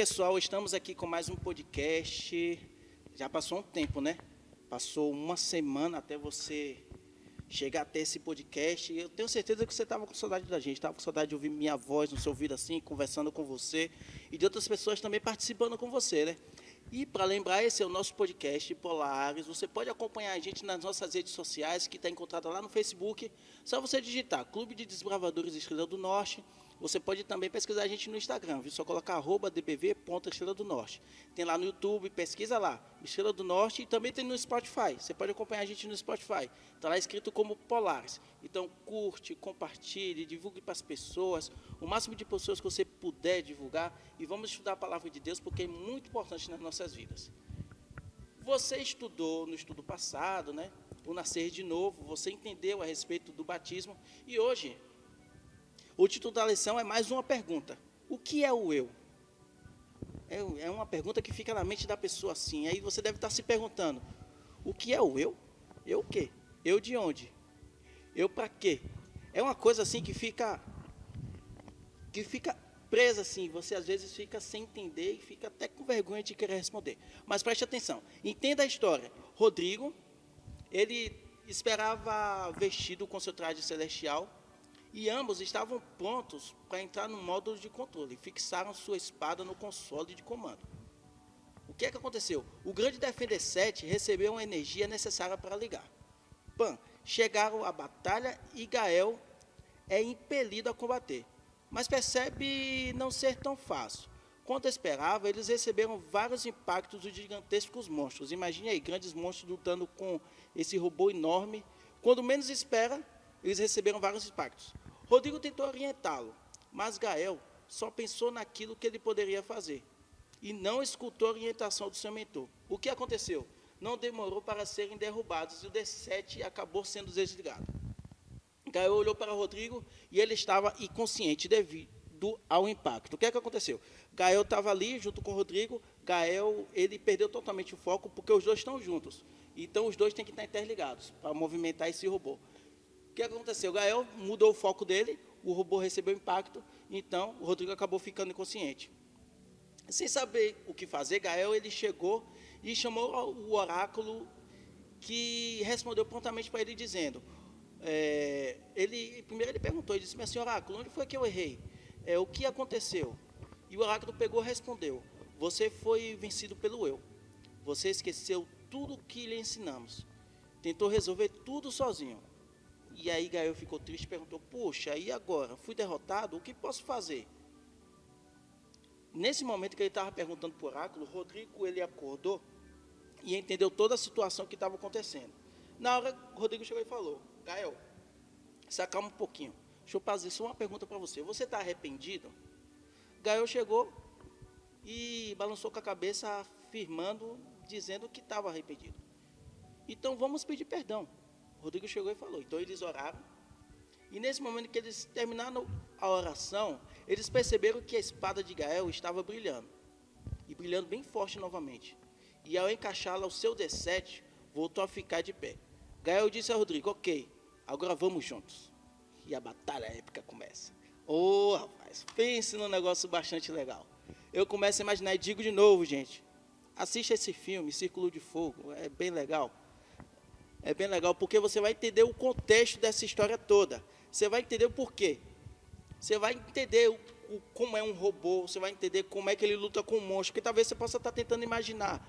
pessoal, estamos aqui com mais um podcast. Já passou um tempo, né? Passou uma semana até você chegar até esse podcast. Eu tenho certeza que você estava com saudade da gente, estava com saudade de ouvir minha voz no seu ouvido assim, conversando com você e de outras pessoas também participando com você, né? E para lembrar, esse é o nosso podcast Polares. Você pode acompanhar a gente nas nossas redes sociais, que está encontrada lá no Facebook. Só você digitar Clube de Desbravadores Estrela do Norte. Você pode também pesquisar a gente no Instagram, viu? Só colocar @dbv.estrela do norte. Tem lá no YouTube, pesquisa lá, Estrela do Norte, e também tem no Spotify. Você pode acompanhar a gente no Spotify. Está lá escrito como Polares. Então curte, compartilhe, divulgue para as pessoas, o máximo de pessoas que você puder divulgar, e vamos estudar a palavra de Deus, porque é muito importante nas nossas vidas. Você estudou no estudo passado, né? O nascer de novo, você entendeu a respeito do batismo, e hoje o título da lição é mais uma pergunta. O que é o eu? É uma pergunta que fica na mente da pessoa assim. Aí você deve estar se perguntando, o que é o eu? Eu o quê? Eu de onde? Eu para quê? É uma coisa assim que fica presa assim. Você às vezes fica sem entender e fica até com vergonha de querer responder. Mas preste atenção. Entenda a história. Rodrigo, ele esperava vestido com seu traje celestial, e ambos estavam prontos para entrar no módulo de controle. Fixaram sua espada no console de comando. O que é que aconteceu? O grande Defender 7 recebeu uma energia necessária para ligar. Pan, chegaram à batalha e Gael é impelido a combater. Mas percebe não ser tão fácil. Quanto esperava, eles receberam vários impactos dos gigantescos monstros. Imagine aí, grandes monstros lutando com esse robô enorme. Quando menos espera, eles receberam vários impactos. Rodrigo tentou orientá-lo, mas Gael só pensou naquilo que ele poderia fazer e não escutou a orientação do seu mentor. O que aconteceu? Não demorou para serem derrubados e o D7 acabou sendo desligado. Gael olhou para Rodrigo e ele estava inconsciente devido ao impacto. O que é que aconteceu? Gael estava ali junto com o Rodrigo. Gael, ele perdeu totalmente o foco porque os dois estão juntos. Então os dois têm que estar interligados para movimentar esse robô. O que aconteceu? O Gael mudou o foco dele, o robô recebeu impacto, então o Rodrigo acabou ficando inconsciente. Sem saber o que fazer, Gael ele chegou e chamou o oráculo, que respondeu prontamente para ele dizendo, primeiro ele perguntou, ele disse, mas senhor oráculo, onde foi que eu errei? O que aconteceu? E o oráculo pegou e respondeu, você foi vencido pelo eu, você esqueceu tudo o que lhe ensinamos, tentou resolver tudo sozinho. E aí Gael ficou triste e perguntou, puxa, e agora? Fui derrotado, o que posso fazer? Nesse momento que ele estava perguntando para o oráculo, Rodrigo ele acordou e entendeu toda a situação que estava acontecendo. Na hora, Rodrigo chegou e falou, Gael, se acalma um pouquinho, deixa eu fazer só uma pergunta para você, você está arrependido? Gael chegou e balançou com a cabeça, afirmando, dizendo que estava arrependido. Então vamos pedir perdão. Rodrigo chegou e falou, então eles oraram, e nesse momento que eles terminaram a oração, eles perceberam que a espada de Gael estava brilhando, e brilhando bem forte novamente, e ao encaixá-la ao seu D7, voltou a ficar de pé. Gael disse a Rodrigo, ok, agora vamos juntos, e a batalha épica começa. Rapaz, pense num negócio bastante legal. Eu começo a imaginar, e digo de novo, gente, assista esse filme, Círculo de Fogo, é bem legal. É bem legal, porque você vai entender o contexto dessa história toda. Você vai entender o porquê. Você vai entender como é um robô, você vai entender como é que ele luta com um monstro, porque talvez você possa estar tentando imaginar.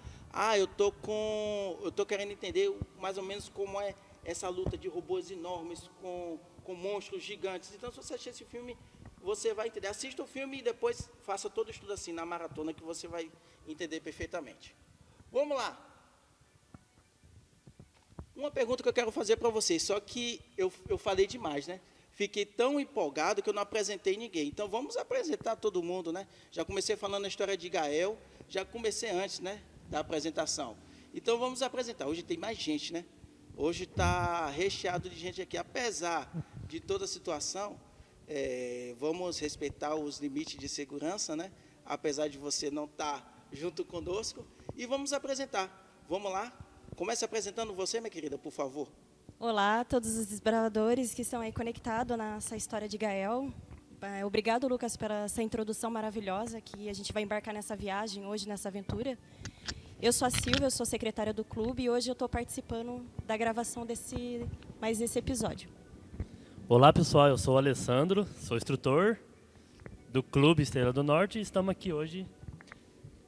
Eu estou querendo entender mais ou menos como é essa luta de robôs enormes com monstros gigantes. Então, se você assistir esse filme, você vai entender. Assista o filme e depois faça todo o estudo assim, na maratona, que você vai entender perfeitamente. Vamos lá. Uma pergunta que eu quero fazer para vocês, só que eu falei demais, né? Fiquei tão empolgado que eu não apresentei ninguém. Então, vamos apresentar todo mundo, né? Já comecei falando a história de Gael, já comecei antes, né, da apresentação. Então, vamos apresentar. Hoje tem mais gente, né? Hoje está recheado de gente aqui. Apesar de toda a situação, vamos respeitar os limites de segurança, né? Apesar de você não estar junto conosco. E vamos apresentar. Vamos lá? Comece apresentando você, minha querida, por favor. Olá a todos os desbravadores que estão aí conectados nessa história de Gael. Obrigado, Lucas, por essa introdução maravilhosa que a gente vai embarcar nessa viagem hoje, nessa aventura. Eu sou a Silvia, eu sou secretária do clube e hoje eu estou participando da gravação desse episódio. Olá pessoal, eu sou o Alessandro, sou instrutor do Clube Estrela do Norte e estamos aqui hoje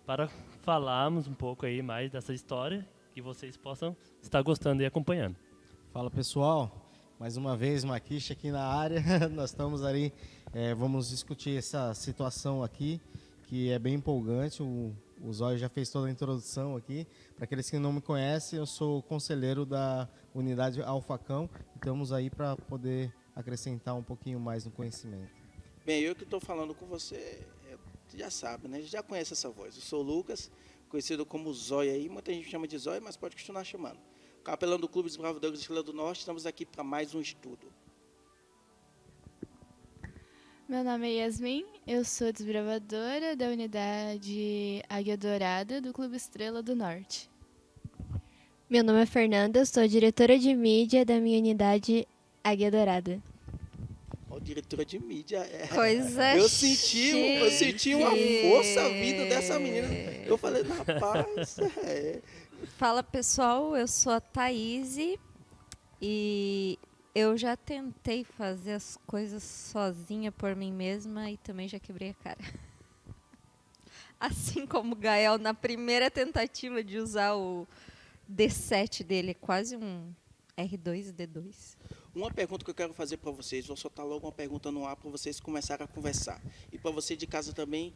para falarmos um pouco aí mais dessa história que vocês possam estar gostando e acompanhando. Fala pessoal, mais uma vez Maquixe aqui na área, nós estamos ali, vamos discutir essa situação aqui que é bem empolgante. O Zóio já fez toda a introdução aqui. Para aqueles que não me conhecem, eu sou conselheiro da unidade Alfacão. Estamos aí para poder acrescentar um pouquinho mais no conhecimento. Bem, eu que estou falando com você, já sabe, né? Já conhece essa voz. Eu sou o Lucas, conhecido como Zóio aí. Muita gente chama de Zóio, mas pode continuar chamando. Capelão do Clube Desbravadores Estrela do Norte, estamos aqui para mais um estudo. Meu nome é Yasmin, eu sou desbravadora da unidade Águia Dourada do Clube Estrela do Norte. Meu nome é Fernanda, sou diretora de mídia da minha unidade Águia Dourada. Ó, diretora de mídia. Coisa eu senti uma força vindo dessa menina. Eu falei, rapaz, Fala pessoal, eu sou a Thaís e eu já tentei fazer as coisas sozinha por mim mesma e também já quebrei a cara. Assim como o Gael na primeira tentativa de usar o D7 dele, quase um R2, D2. uma pergunta que eu quero fazer para vocês, vou soltar logo uma pergunta no ar para vocês começarem a conversar. E para você de casa também,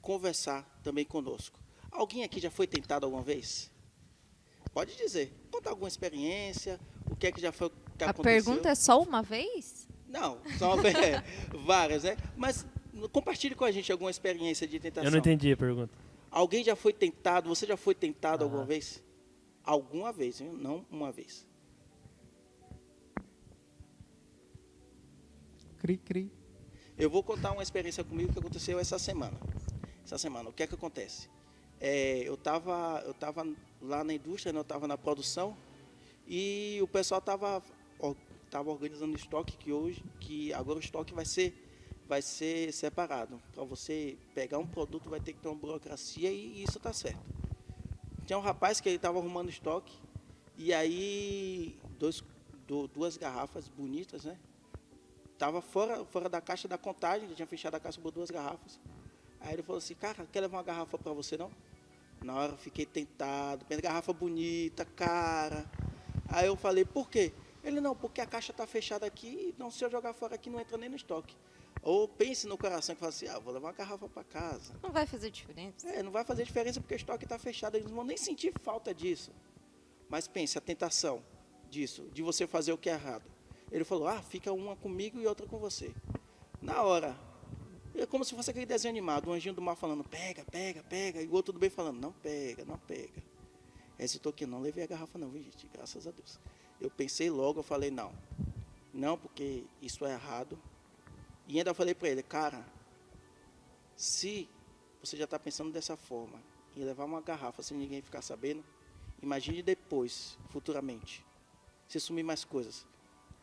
conversar também conosco. Alguém aqui já foi tentado alguma vez? Pode dizer, conta alguma experiência, o que é que já foi que A aconteceu. pergunta é só uma vez? Não, são várias, né? Mas compartilhe com a gente alguma experiência de tentação. Eu não entendi a pergunta. Alguém já foi tentado, você já foi tentado alguma vez? Alguma vez, viu? Não uma vez. Cri, cri. Eu vou contar uma experiência comigo que aconteceu essa semana. O que é que acontece? Eu tava lá na indústria, né? Eu estava na produção e o pessoal estava organizando estoque que agora o estoque vai ser separado. Para você pegar um produto vai ter que ter uma burocracia e isso está certo. Tinha um rapaz que ele estava arrumando estoque e aí duas garrafas bonitas, né? Tava fora da caixa da contagem, ele tinha fechado a caixa por 2 garrafas. Aí ele falou assim, cara, quer levar uma garrafa para você não? Na hora eu fiquei tentado, garrafa bonita, cara. Aí eu falei, por quê? Ele, não, porque a caixa está fechada aqui, então se eu jogar fora aqui não entra nem no estoque. Ou pense no coração que fala assim, vou levar uma garrafa para casa. Não vai fazer diferença. Não vai fazer diferença porque o estoque está fechado, eles não vão nem sentir falta disso. Mas pense, a tentação disso, de você fazer o que é errado. Ele falou, fica uma comigo e outra com você. Na hora, é como se fosse aquele desenho animado, o anjinho do mal falando, pega, pega, pega, e o outro do bem falando, não pega, não pega. Esse toque não levei a garrafa não, viu, gente? Graças a Deus. Eu pensei logo, eu falei, não, porque isso é errado. E ainda falei para ele, cara, se você já está pensando dessa forma, em levar uma garrafa sem ninguém ficar sabendo, imagine depois, futuramente, se sumir mais coisas.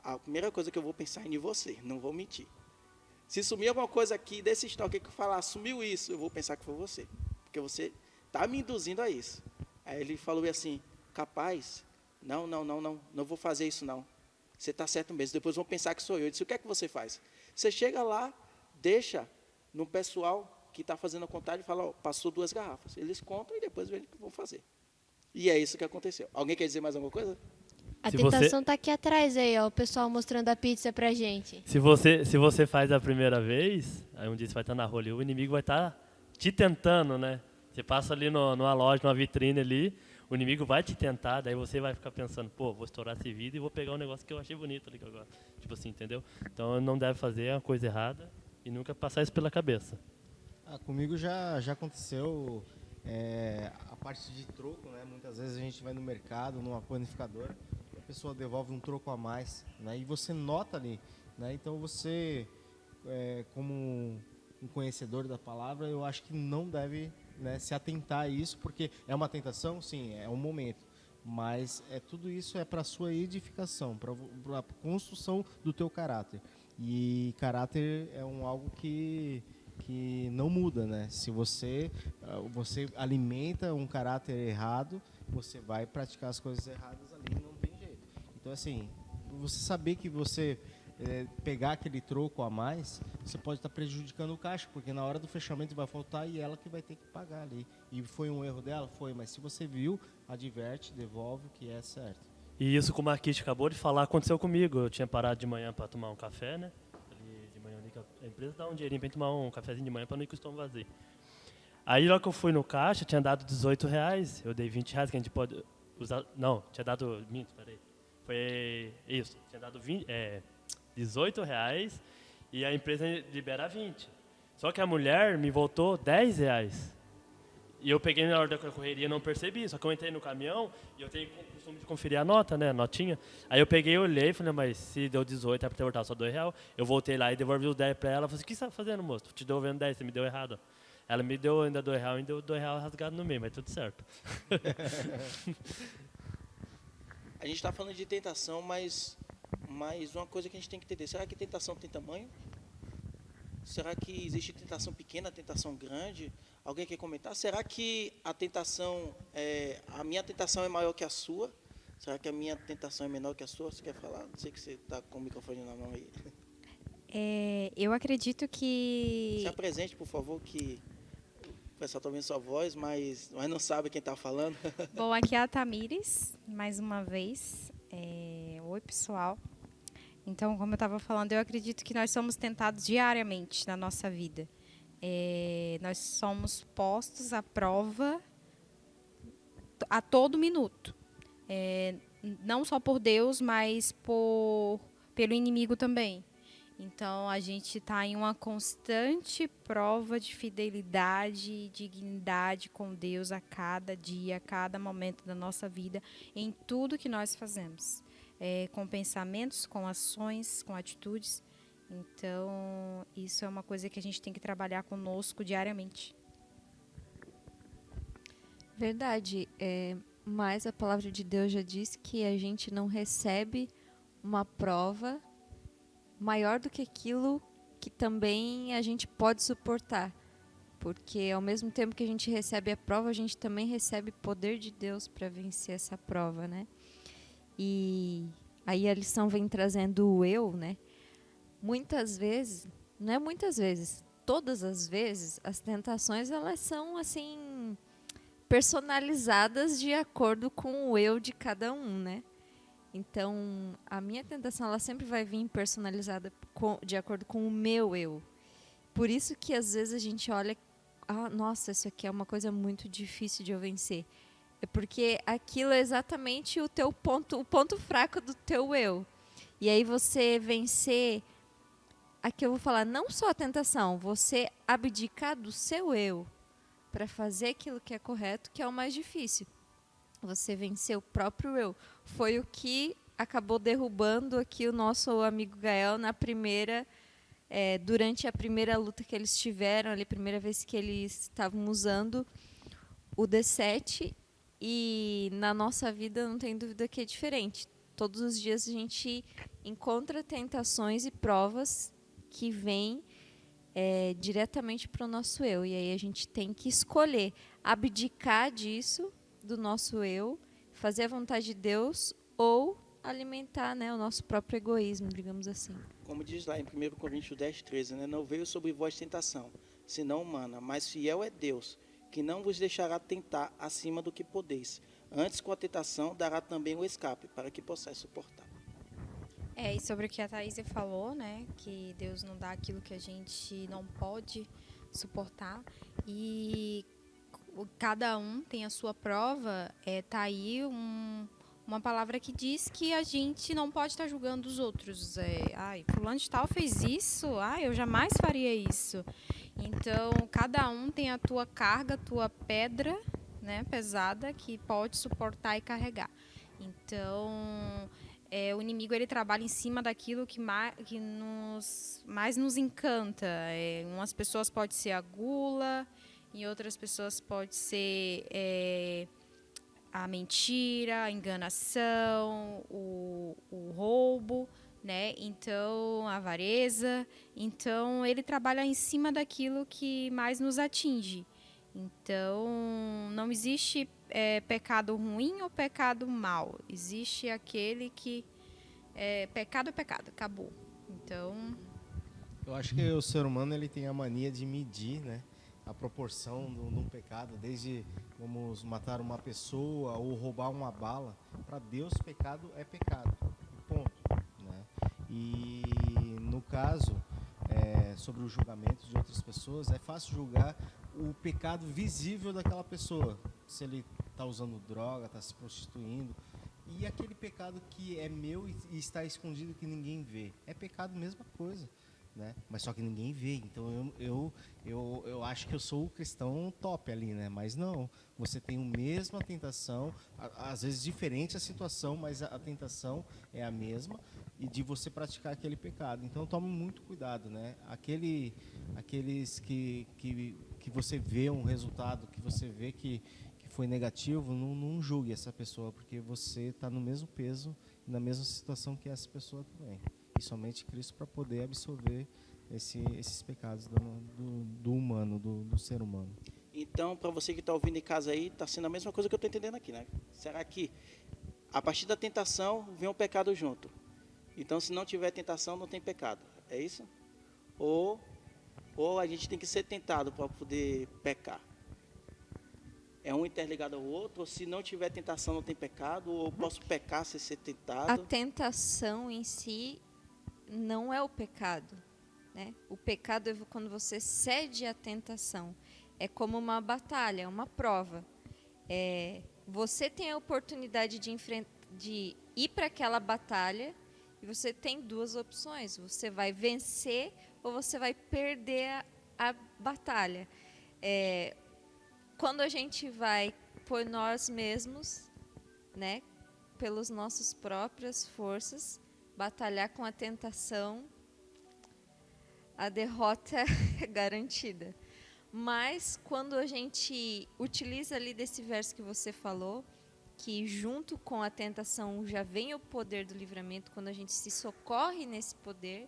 A primeira coisa que eu vou pensar é em você, não vou mentir. Se sumir alguma coisa aqui desse estoque que eu falar, sumiu isso, eu vou pensar que foi você. Porque você está me induzindo a isso. Aí ele falou assim, capaz, não vou fazer isso não. Você está certo mesmo, depois vão pensar que sou eu. Eu disse, o que é que você faz? Você chega lá, deixa no pessoal que está fazendo a contagem e fala, passou 2 garrafas. Eles contam e depois veem o que vão fazer. E é isso que aconteceu. Alguém quer dizer mais alguma coisa? A tentação tá aqui atrás aí, ó, o pessoal mostrando a pizza pra gente. Se você faz a primeira vez, aí um dia você vai estar na rua ali, o inimigo vai estar te tentando, né? Você passa ali numa loja, numa vitrine ali, o inimigo vai te tentar, daí você vai ficar pensando, vou estourar esse vidro e vou pegar um negócio que eu achei bonito ali que eu gosto. Tipo assim, entendeu? Então não deve fazer a coisa errada e nunca passar isso pela cabeça. Comigo já aconteceu a parte de troco, né? Muitas vezes a gente vai no mercado, numa panificadora, a pessoa devolve um troco a mais, né? E você nota ali, né? Então você, como um conhecedor da palavra, eu acho que não deve, né, se atentar a isso, porque é uma tentação, sim, é um momento, mas tudo isso é para a sua edificação, para a construção do teu caráter. E caráter é algo que não muda, né? Se você alimenta um caráter errado, você vai praticar as coisas erradas ali, não tem jeito. Então, assim, você saber que você pegar aquele troco a mais, você pode estar prejudicando o caixa, porque na hora do fechamento vai faltar e ela que vai ter que pagar ali. E foi um erro dela? Foi, mas se você viu, adverte, devolve o que é certo. E isso que o Marquite acabou de falar aconteceu comigo. Eu tinha parado de manhã para tomar um café, né? Ali de manhã a empresa dá um dinheirinho para gente tomar um cafezinho de manhã para não ir com o estômago vazio. Aí logo que eu fui no caixa, tinha dado R$18, eu dei R$20 que a gente pode usar. Não, tinha dado. Peraí. Foi isso, tinha dado R$18 e a empresa libera 20. Só que a mulher me voltou R$10. E eu peguei na hora da correria e não percebi, só que eu entrei no caminhão e eu tenho o costume de conferir a nota, né, a notinha. Aí eu peguei, olhei e falei, mas se deu 18, é para ter voltado só R$2. Eu voltei lá e devolvi os 10 para ela. Falei, o que você está fazendo, moço? Te devolvendo 10, você me deu errado. Ela me deu ainda R$2 e deu R$2 rasgado no meio, mas tudo certo. A gente está falando de tentação, mas uma coisa que a gente tem que entender, será que tentação tem tamanho? Será que existe tentação pequena, tentação grande? Alguém quer comentar? Será que a minha tentação é maior que a sua? Será que a minha tentação é menor que a sua? Você quer falar? Não sei que você está com o microfone na mão aí. Eu acredito que... Se apresente, por favor, que o pessoal está ouvindo sua voz, mas não sabe quem está falando. Bom, aqui é a Tamires, mais uma vez. Oi, pessoal. Então, como eu estava falando, eu acredito que nós somos tentados diariamente na nossa vida. Nós somos postos à prova a todo minuto. Não só por Deus, mas pelo inimigo também. Então, a gente está em uma constante prova de fidelidade e dignidade com Deus a cada dia, a cada momento da nossa vida, em tudo que nós fazemos. Com pensamentos, com ações, com atitudes. Então, isso é uma coisa que a gente tem que trabalhar conosco diariamente. Verdade. Mas a palavra de Deus já diz que a gente não recebe uma prova maior do que aquilo que também a gente pode suportar. Porque ao mesmo tempo que a gente recebe a prova, a gente também recebe poder de Deus para vencer essa prova, né? E aí a lição vem trazendo o eu, né? Muitas vezes, não é muitas vezes, todas as vezes, as tentações, elas são assim personalizadas de acordo com o eu de cada um, né? Então, a minha tentação, ela sempre vai vir personalizada de acordo com o meu eu. Por isso que às vezes a gente olha, nossa, isso aqui é uma coisa muito difícil de eu vencer. É porque aquilo é exatamente o ponto fraco do teu eu. E aí você vencer, aqui eu vou falar, não só a tentação, você abdicar do seu eu para fazer aquilo que é correto, que é o mais difícil. Você vencer o próprio eu. Foi o que acabou derrubando aqui o nosso amigo Gael durante a primeira luta que eles tiveram, a primeira vez que eles estavam usando o D7. E na nossa vida não tem dúvida que é diferente. Todos os dias a gente encontra tentações e provas que vêm diretamente para o nosso eu. E aí a gente tem que escolher abdicar disso, do nosso eu, fazer a vontade de Deus ou alimentar, né, o nosso próprio egoísmo, digamos assim. Como diz lá em 1 Coríntios 10:13, né? Não veio sobre vós tentação, senão humana, mas fiel é Deus, que não vos deixará tentar acima do que podeis. Antes, com a tentação, dará também o escape, para que possais suportar. E sobre o que a Thaís falou, né, que Deus não dá aquilo que a gente não pode suportar. E cada um tem a sua prova. Tá aí uma palavra que diz que a gente não pode estar julgando os outros. Fulano de tal fez isso, eu jamais faria isso. Então, cada um tem a tua carga, a tua pedra, né, pesada, que pode suportar e carregar. Então, o inimigo, ele trabalha em cima daquilo que mais nos encanta. Umas pessoas pode ser a gula, em outras pessoas pode ser a mentira, a enganação, o roubo. né? Então, a avareza. Então, ele trabalha em cima daquilo que mais nos atinge. Então, não existe pecado ruim ou pecado mau. Existe aquele que pecado é pecado, acabou. Então, Eu acho que o ser humano ele tem a mania de medir, né, a proporção de um pecado, desde vamos matar uma pessoa ou roubar uma bala. Para Deus, pecado é pecado, ponto. Né? E no caso, sobre o julgamento de outras pessoas, é fácil julgar o pecado visível daquela pessoa. Se ele está usando droga, está se prostituindo. E aquele pecado que é meu e está escondido que ninguém vê. É pecado, mesma coisa. Né? Mas só que ninguém vê. Então eu acho que eu sou o cristão top ali, né? Mas não. Você tem a mesma tentação, às vezes diferente a situação, mas a tentação é a mesma, e de você praticar aquele pecado. Então tome muito cuidado, né? Aqueles que você vê um resultado, que você vê que foi negativo, não julgue essa pessoa, porque você está no mesmo peso, na mesma situação que essa pessoa também. E somente Cristo para poder absorver esses pecados do humano, do ser humano. Então, para você que está ouvindo em casa aí, está sendo a mesma coisa que eu estou entendendo aqui, né? Será que a partir da tentação vem um pecado junto? Então, se não tiver tentação, não tem pecado. É isso? Ou a gente tem que ser tentado para poder pecar? É um interligado ao outro? Ou se não tiver tentação, não tem pecado? Ou eu posso pecar sem ser tentado? A tentação em si não é o pecado, né? O pecado é quando você cede à tentação. É como uma batalha, uma prova. Você tem a oportunidade de ir para aquela batalha e você tem duas opções. Você vai vencer ou você vai perder a batalha. Quando a gente vai por nós mesmos, né, pelas nossas próprias forças, batalhar com a tentação, a derrota é garantida. Mas quando a gente utiliza ali desse verso que você falou, que junto com a tentação já vem o poder do livramento, quando a gente se socorre nesse poder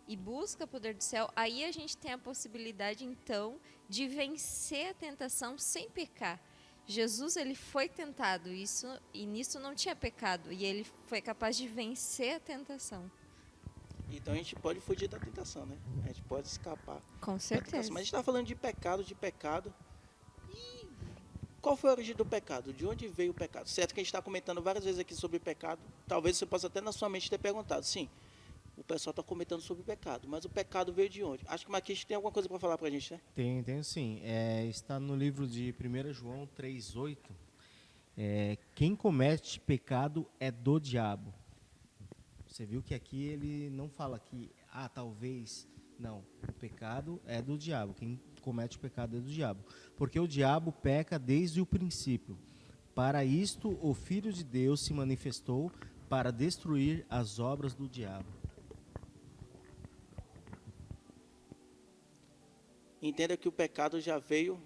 e busca o poder do céu, aí a gente tem a possibilidade então de vencer a tentação sem pecar. Jesus, ele foi tentado e nisso não tinha pecado, e ele foi capaz de vencer a tentação. Então a gente pode fugir da tentação, né? A gente pode escapar. Com certeza. Mas a gente está falando de pecado. E qual foi a origem do pecado? De onde veio o pecado? Certo que a gente está comentando várias vezes aqui sobre pecado. Talvez você possa até na sua mente ter perguntado. Sim, o pessoal está comentando sobre pecado, mas o pecado veio de onde? Acho que o Marquinhos tem alguma coisa para falar para a gente, né? Tenho sim. Está no livro de 1 João 3,8. Quem comete pecado é do diabo. Você viu que aqui ele não fala que, talvez, não. O pecado é do diabo. Quem comete o pecado é do diabo. Porque o diabo peca desde o princípio. Para isto, o Filho de Deus se manifestou para destruir as obras do diabo. Entenda que o pecado já veio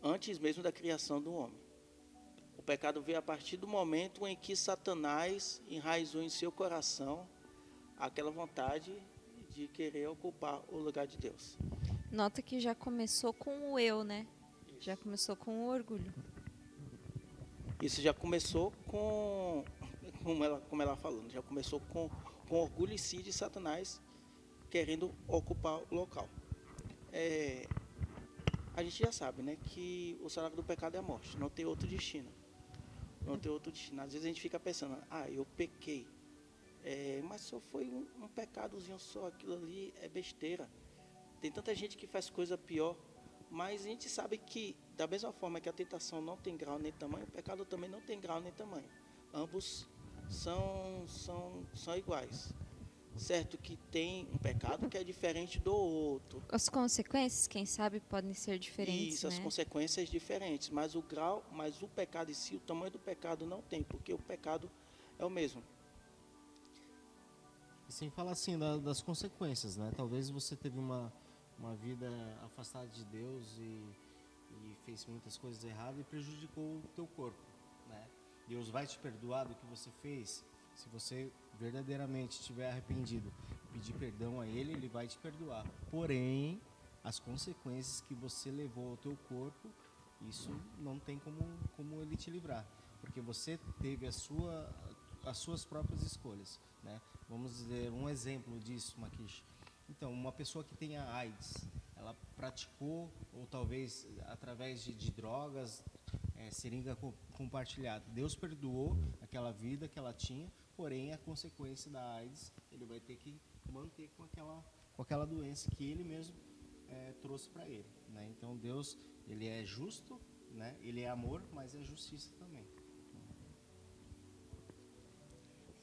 antes mesmo da criação do homem. O pecado veio a partir do momento em que Satanás enraizou em seu coração aquela vontade de querer ocupar o lugar de Deus. Nota que já começou com o eu, né? Já começou com o orgulho. Isso já começou como ela falou, já começou com orgulho em si de Satanás querendo ocupar o local. A gente já sabe, né, que o salário do pecado é a morte, não tem outro destino. Não tem outro destino. Às vezes a gente fica pensando, eu pequei. Mas só foi um pecadozinho só, aquilo ali é besteira. Tem tanta gente que faz coisa pior, mas a gente sabe que, da mesma forma que a tentação não tem grau nem tamanho, o pecado também não tem grau nem tamanho. Ambos são iguais. Certo que tem um pecado que é diferente do outro. As consequências, quem sabe, podem ser diferentes, Isso, as consequências diferentes, mas o pecado em si, o tamanho do pecado não tem, porque o pecado é o mesmo. E sem falar assim das consequências, né? Talvez você teve uma vida afastada de Deus e fez muitas coisas erradas e prejudicou o teu corpo, né? Deus vai te perdoar do que você fez se você verdadeiramente estiver arrependido, pedir perdão a Ele, Ele vai te perdoar. Porém, as consequências que você levou ao teu corpo, isso não tem como Ele te livrar, porque você teve as suas próprias escolhas, né? Vamos dizer um exemplo disso, Maquish. Então, uma pessoa que tenha AIDS, ela praticou, ou talvez através de drogas, seringa compartilhada. Deus perdoou aquela vida que ela tinha, porém a consequência da AIDS ele vai ter que manter com aquela doença que ele mesmo trouxe para ele, né? Então Deus, ele é justo, né? Ele é amor, mas é justiça também.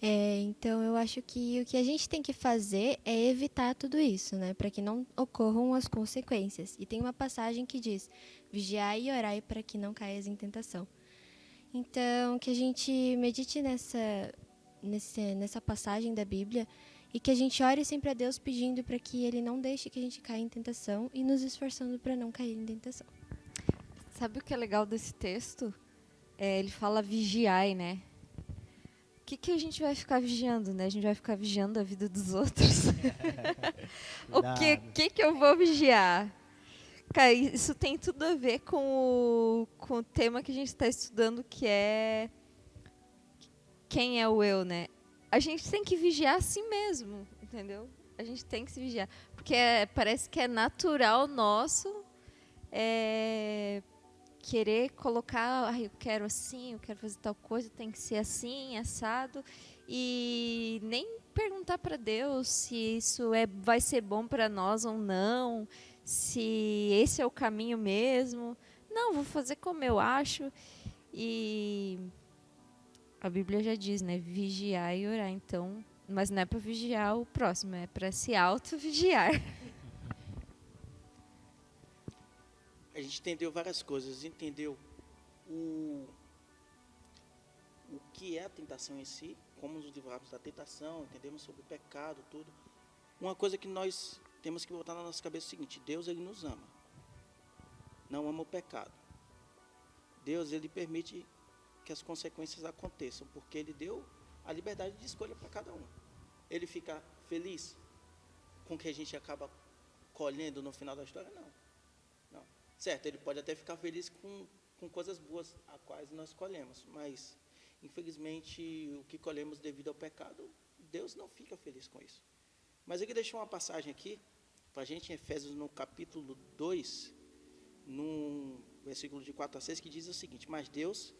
Então eu acho que o que a gente tem que fazer é evitar tudo isso, né? Para que não ocorram as consequências. E tem uma passagem que diz: vigiai e orai para que não caias em tentação. Então, que a gente medite nessa passagem da Bíblia e que a gente ore sempre a Deus pedindo para que Ele não deixe que a gente caia em tentação e nos esforçando para não cair em tentação. Sabe o que é legal desse texto? Ele fala vigiai, né? O que a gente vai ficar vigiando, né? A gente vai ficar vigiando a vida dos outros. O que eu vou vigiar? Cara, isso tem tudo a ver com o tema que a gente está estudando, que é quem é o eu, né? A gente tem que vigiar a si mesmo, entendeu? A gente tem que se vigiar. Porque parece que é natural nosso querer colocar, eu quero assim, eu quero fazer tal coisa, tem que ser assim, assado, e nem perguntar para Deus se isso vai ser bom para nós ou não, se esse é o caminho mesmo. Não, vou fazer como eu acho. E a Bíblia já diz, né, vigiar e orar. Então, mas não é para vigiar o próximo, é para se auto-vigiar. A gente entendeu várias coisas, entendeu o que é a tentação em si, como nos livrarmos da tentação, entendemos sobre o pecado, tudo. Uma coisa que nós temos que botar na nossa cabeça é o seguinte: Deus, Ele nos ama, não ama o pecado. Deus, Ele permite que as consequências aconteçam, porque Ele deu a liberdade de escolha para cada um. Ele fica feliz com o que a gente acaba colhendo no final da história? Não. Certo, ele pode até ficar feliz com coisas boas a quais nós colhemos, mas, infelizmente, o que colhemos devido ao pecado, Deus não fica feliz com isso. Mas ele deixou uma passagem aqui, para a gente, em Efésios, no capítulo 2, no versículo de 4 a 6, que diz o seguinte: mas Deus,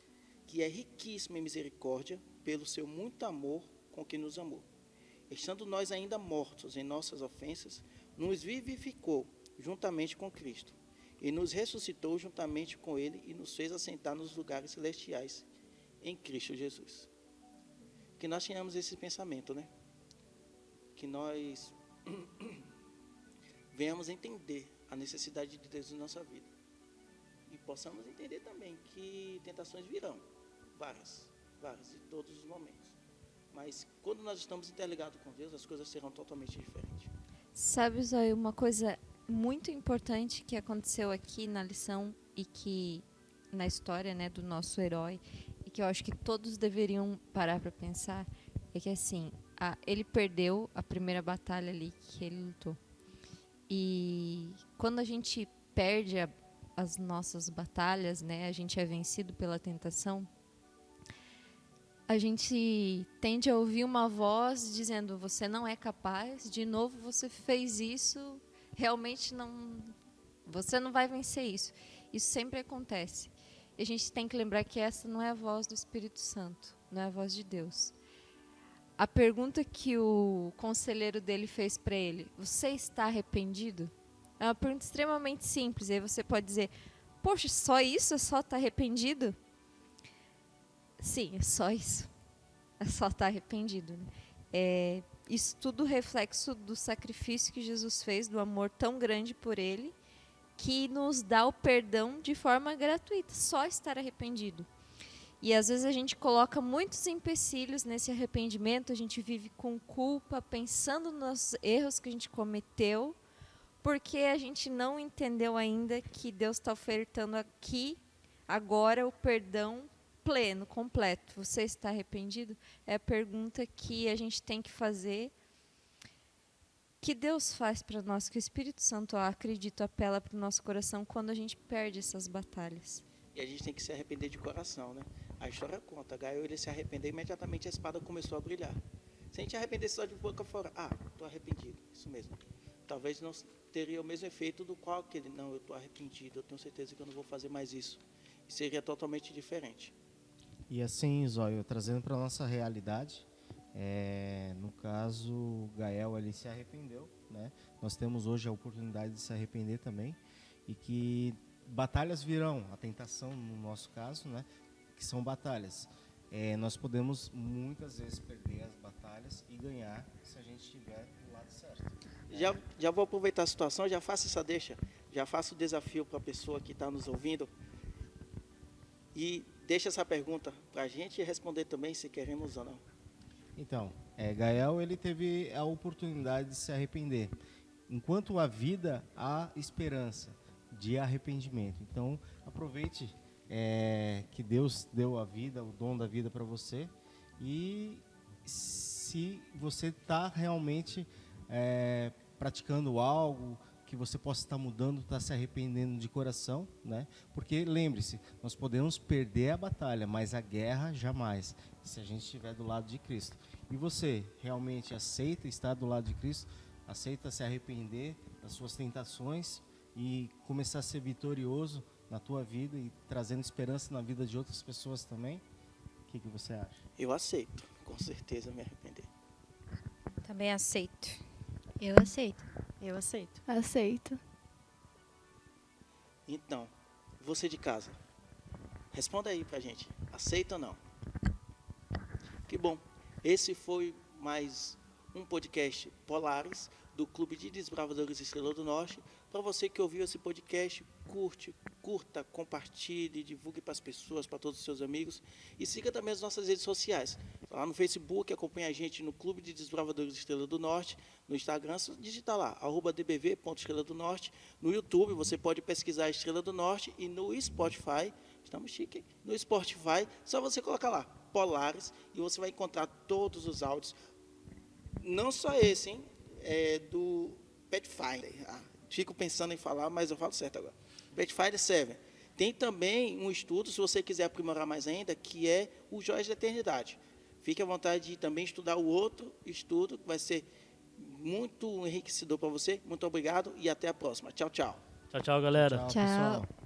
que é riquíssimo em misericórdia, pelo seu muito amor com que nos amou, estando nós ainda mortos em nossas ofensas, nos vivificou juntamente com Cristo, e nos ressuscitou juntamente com Ele e nos fez assentar nos lugares celestiais em Cristo Jesus. Que nós tenhamos esse pensamento, né? Que nós venhamos entender a necessidade de Deus em nossa vida. E possamos entender também que tentações virão, várias, em todos os momentos. Mas quando nós estamos interligados com Deus, as coisas serão totalmente diferentes. Sabe, Zóio, uma coisa muito importante que aconteceu aqui na lição e que na história, né, do nosso herói, e que eu acho que todos deveriam parar para pensar, é que assim, ele perdeu a primeira batalha ali que ele lutou. E quando a gente perde as nossas batalhas, né, a gente é vencido pela tentação, a gente tende a ouvir uma voz dizendo: você não é capaz, de novo você fez isso, realmente você não vai vencer isso. Isso sempre acontece. E a gente tem que lembrar que essa não é a voz do Espírito Santo, não é a voz de Deus. A pergunta que o conselheiro dele fez para ele: você está arrependido? É uma pergunta extremamente simples. E aí você pode dizer: poxa, só isso? É só estar arrependido? Sim, é só isso. É só estar arrependido, né? Isso tudo reflexo do sacrifício que Jesus fez, do amor tão grande por Ele, que nos dá o perdão de forma gratuita, só estar arrependido. E às vezes a gente coloca muitos empecilhos nesse arrependimento, a gente vive com culpa, pensando nos erros que a gente cometeu, porque a gente não entendeu ainda que Deus está ofertando aqui, agora, o perdão pleno, completo. Você está arrependido? É a pergunta que a gente tem que fazer, que Deus faz para nós, que o Espírito Santo, acredito, apela para o nosso coração quando a gente perde essas batalhas. E a gente tem que se arrepender de coração, né? A história conta, Gael, ele se arrependeu, imediatamente a espada começou a brilhar. Se a gente arrependesse só de boca fora, estou arrependido, isso mesmo. Talvez não teria o mesmo efeito do qual aquele, não, eu estou arrependido, eu tenho certeza que eu não vou fazer mais isso. E seria totalmente diferente. E assim, Zóio, trazendo para nossa realidade, no caso, o Gael ele se arrependeu, né? Nós temos hoje a oportunidade de se arrepender também, e que batalhas virão, a tentação no nosso caso, né? Que são batalhas. Nós podemos muitas vezes perder as batalhas e ganhar se a gente estiver do lado certo. Já vou aproveitar a situação, já faço essa deixa, já faço o desafio para a pessoa que está nos ouvindo e deixa essa pergunta para a gente responder também se queremos ou não. Então, Gael ele teve a oportunidade de se arrepender. Enquanto há vida, há esperança de arrependimento. Então, aproveite que Deus deu a vida, o dom da vida para você, e se você está realmente praticando algo que você possa estar mudando, estar se arrependendo de coração, né? Porque lembre-se, nós podemos perder a batalha, mas a guerra jamais, se a gente estiver do lado de Cristo. E você realmente aceita estar do lado de Cristo, aceita se arrepender das suas tentações e começar a ser vitorioso na tua vida e trazendo esperança na vida de outras pessoas também? O que você acha? Eu aceito, com certeza me arrepender. Também aceito. Eu aceito. Eu aceito. Aceito. Então, você de casa, responda aí pra gente, aceita ou não? Que bom, esse foi mais um podcast Polaris, do Clube de Desbravadores Estrela do Norte. Para você que ouviu esse podcast, curta, compartilhe, divulgue para as pessoas, para todos os seus amigos. E siga também as nossas redes sociais. Lá no Facebook, acompanhe a gente no Clube de Desbravadores Estrela do Norte. No Instagram, digita lá, @dbv.estrela do norte. No YouTube, você pode pesquisar Estrela do Norte. E no Spotify, estamos chique, no Spotify, só você colocar lá, Polaris, e você vai encontrar todos os áudios. Não só esse, hein? Do Pathfinder. Fico pensando em falar, mas eu falo certo agora. Pathfinder 7. Tem também um estudo, se você quiser aprimorar mais ainda, que é o Joias da Eternidade. Fique à vontade de também estudar o outro estudo, que vai ser muito enriquecedor para você. Muito obrigado e até a próxima. Tchau, tchau. Tchau, tchau, galera. Tchau, Tchau. pessoal.